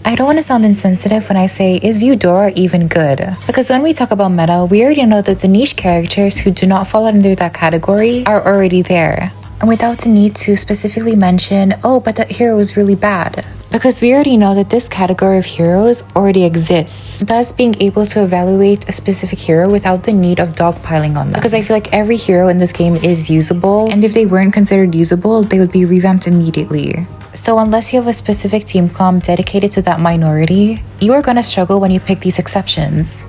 I don't want to sound insensitive when I say, is Eudora even good? Because when we talk about meta, we already know that the niche characters who do not fall under that category are already there. And without the need to specifically mention, oh, but that hero is really bad. Because we already know that this category of heroes already exists. Thus, being able to evaluate a specific hero without the need of dogpiling on them. Because I feel like every hero in this game is usable, and if they weren't considered usable, they would be revamped immediately. So unless you have a specific team comp dedicated to that minority, you are gonna struggle when you pick these exceptions.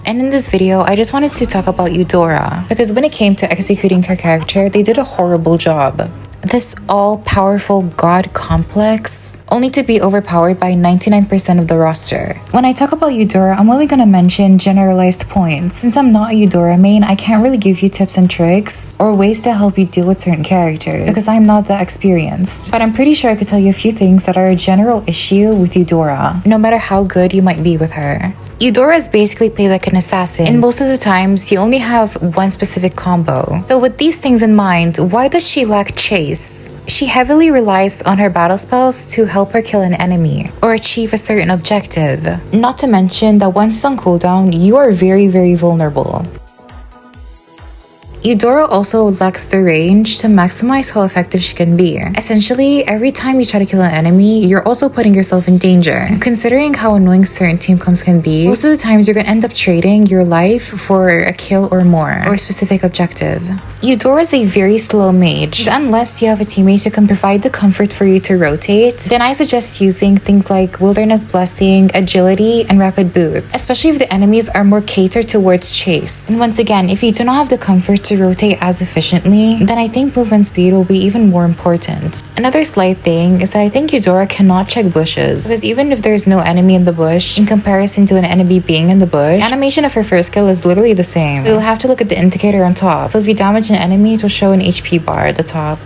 And in this video, I just wanted to talk about Eudora, because when it came to executing her character, they did a horrible job. This all-powerful god complex, only to be overpowered by 99% of the roster. When I talk about Eudora, I'm only gonna mention generalized points. Since I'm not a Eudora main, I can't really give you tips and tricks or ways to help you deal with certain characters, because I'm not that experienced. But I'm pretty sure I could tell you a few things that are a general issue with Eudora, no matter how good you might be with her. Eudora is basically played like an assassin, and most of the times you only have one specific combo. So with these things in mind, why does she lack chase? She heavily relies on her battle spells to help her kill an enemy or achieve a certain objective. Not to mention that once it's on cooldown, you are very vulnerable. Eudora also lacks the range to maximize how effective she can be. Essentially, every time you try to kill an enemy, you're also putting yourself in danger. Considering how annoying certain team comps can be, most of the times you're gonna end up trading your life for a kill or more, or a specific objective. Eudora is a very slow mage. Unless you have a teammate who can provide the comfort for you to rotate, then I suggest using things like Wilderness Blessing, Agility, and Rapid Boots, especially if the enemies are more catered towards chase. And once again, if you do not have the comfort to rotate as efficiently, then I think movement speed will be even more important. Another slight thing is that I think Eudora cannot check bushes, because even if there's no enemy in the bush, in comparison to an enemy being in the bush, animation of her first skill is literally the same. You'll have to look at the indicator on top, so if you damage an enemy, it will show an HP bar at the top.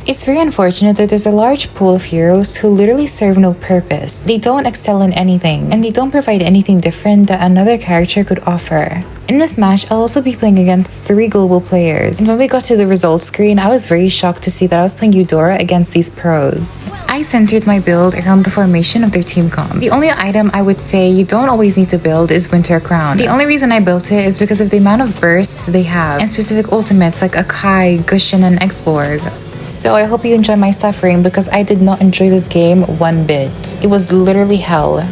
It's very unfortunate that there's a large pool of heroes who literally serve no purpose. They don't excel in anything, and they don't provide anything different that another character could offer. In this match, I'll also be playing against 3 global players, and when we got to the results screen, I was very shocked to see that I was playing Eudora against these pros. I centered my build around the formation of their team comp. The only item I would say you don't always need to build is Winter Crown. The only reason I built it is because of the amount of bursts they have, and specific ultimates like Akai, Gushin, and Exborg. So I hope you enjoy my suffering, because I did not enjoy this game one bit. It was literally hell.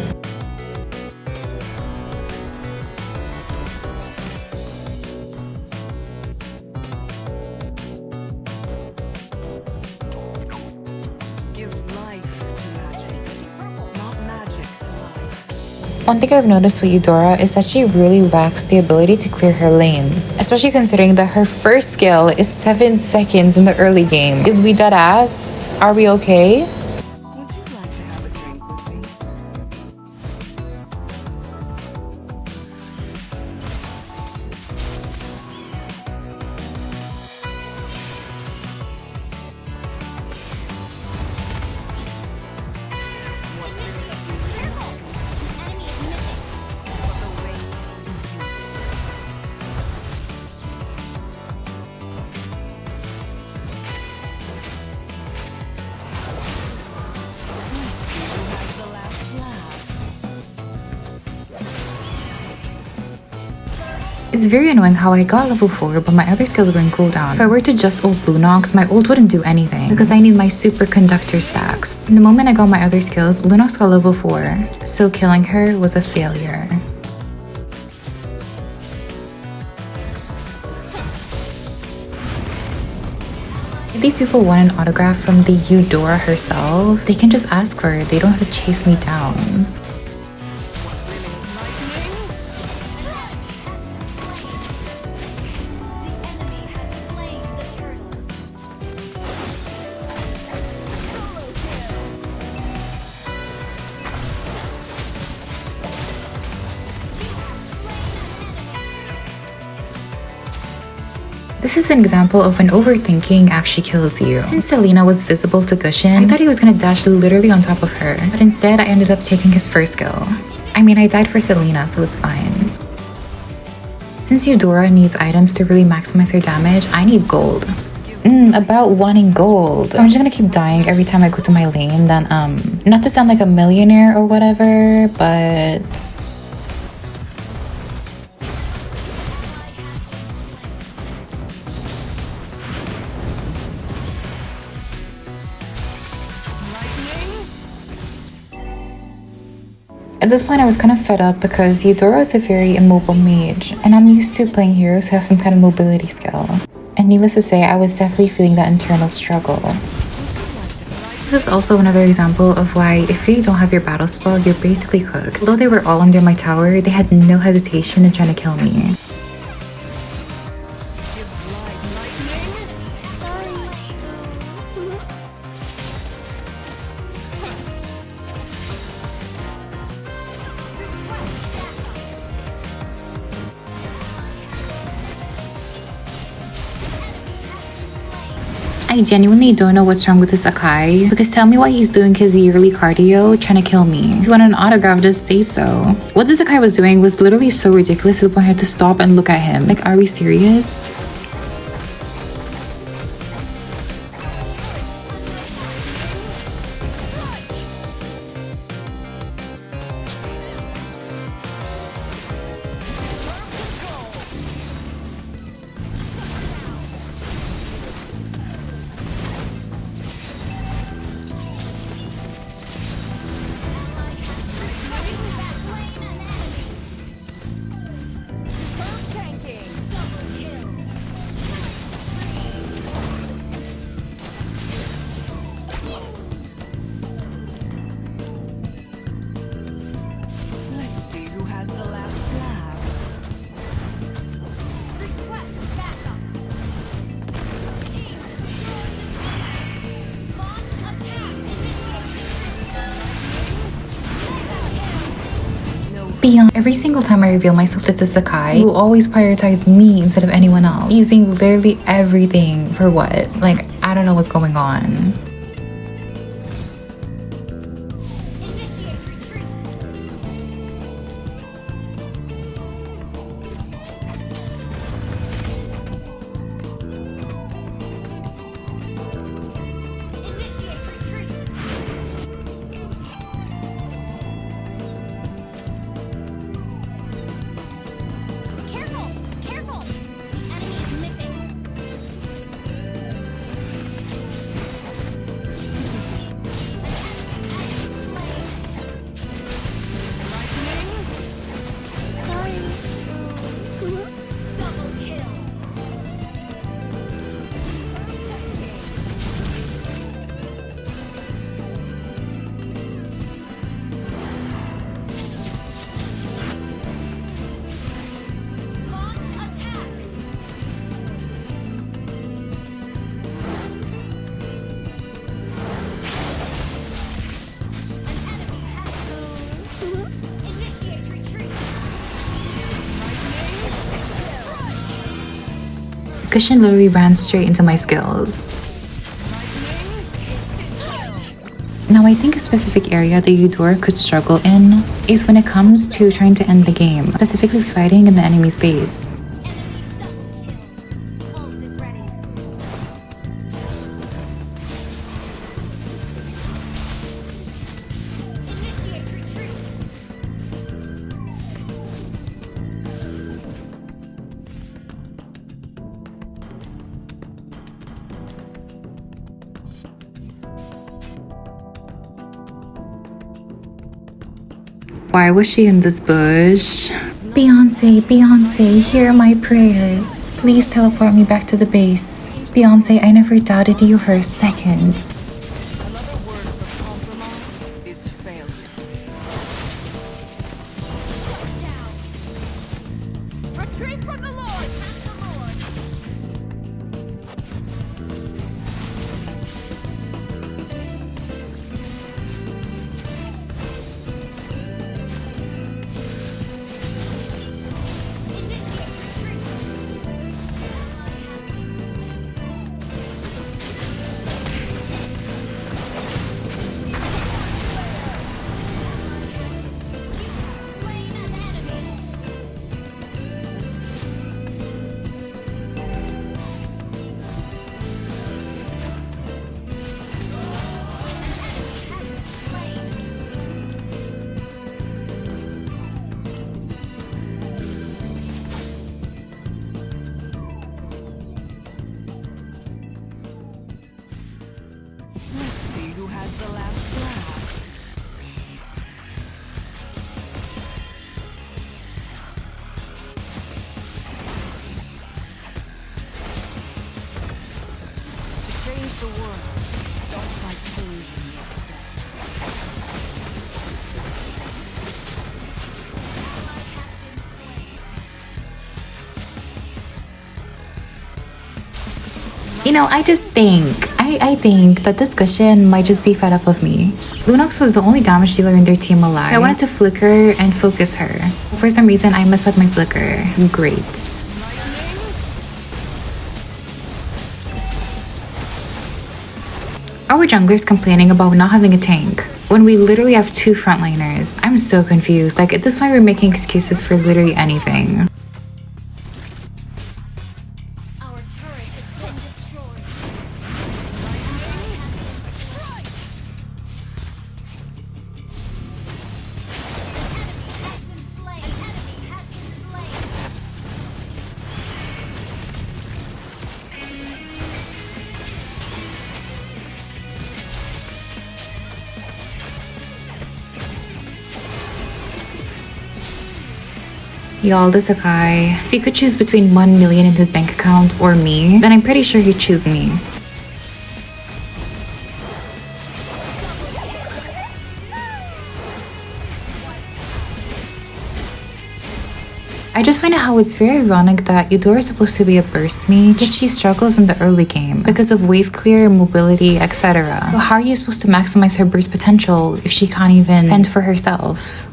One thing I've noticed with Eudora is that she really lacks the ability to clear her lanes, especially considering that her first skill is 7 seconds in the early game. Is we dead ass? Are we okay? Would you like to have a drink with me? It's very annoying how I got level 4 but my other skills were in cooldown. If I were to just ult Lunox, my ult wouldn't do anything because I need my superconductor stacks. And the moment I got my other skills, Lunox got level 4, so killing her was a failure. If these people want an autograph from the Eudora herself, they can just ask for it. They don't have to chase me down. This is an example of when overthinking actually kills you. Since Selena was visible to Gushin, I thought he was gonna dash literally on top of her, but instead I ended up taking his first skill. I mean, I died for Selena, so it's fine. Since Eudora needs items to really maximize her damage, I need gold. About wanting gold. I'm just gonna keep dying every time I go to my lane. Then not to sound like a millionaire or whatever, but at this point, I was kind of fed up because Eudora is a very immobile mage, and I'm used to playing heroes who have some kind of mobility skill. And needless to say, I was definitely feeling that internal struggle. This is also another example of why if you don't have your battle spell, you're basically cooked. Although they were all under my tower, they had no hesitation in trying to kill me. I genuinely don't know what's wrong with this Akai, because tell me why he's doing his yearly cardio trying to kill me. If you want an autograph, just say so. What this Akai was doing was literally so ridiculous to the point I had to stop and look at him. Like, are we serious? Let's see who has the last laugh. Request backup. Team destroyed. Launch attack. Initiate. Beyond every single time I reveal myself to this Akai, he will always prioritize me instead of anyone else, using literally everything for what? Like, I don't know what's going on. Initiate retreat. Initiate retreat. Careful! Careful! The enemy is missing. Double kill. Launch attack. An enemy has initiate retreat. The cushion literally ran straight into my skills. Now, I think a specific area that Eudora could struggle in is when it comes to trying to end the game, specifically fighting in the enemy's base. Enemy double kill. Ult is ready. Initiate retreat. Why was she in this bush? Beyonce, Beyonce, hear my prayers. Please teleport me back to the base. Beyonce, I never doubted you for a second. Another word of compromise is failure. Retreat from the Lord! Initiate retreat. Ally has been slain. You know, I just think, I think that this cushion might just be fed up with me. Lunox was the only damage dealer in their team alive. I wanted to flicker and focus her. For some reason, I messed up my flicker. Great. Our jungler's complaining about not having a tank when we literally have 2 frontliners. I'm so confused. Like, at this point, we're making excuses for literally anything. Our turret has been destroyed. An enemy has been slain. Y'all, this a guy. If he could choose between 1 million in his bank account or me, then I'm pretty sure he'd choose me. I just find out how it's very ironic that Eudora is supposed to be a burst mage, yet she struggles in the early game because of wave clear, mobility, etc. So how are you supposed to maximize her burst potential if she can't even fend for herself?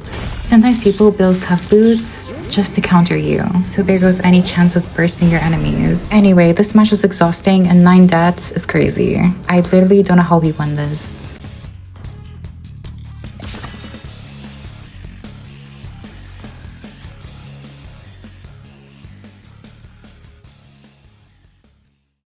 Sometimes people build tough boots just to counter you, so there goes any chance of bursting your enemies. Anyway, this match was exhausting and 9 deaths is crazy. I literally don't know how we won this.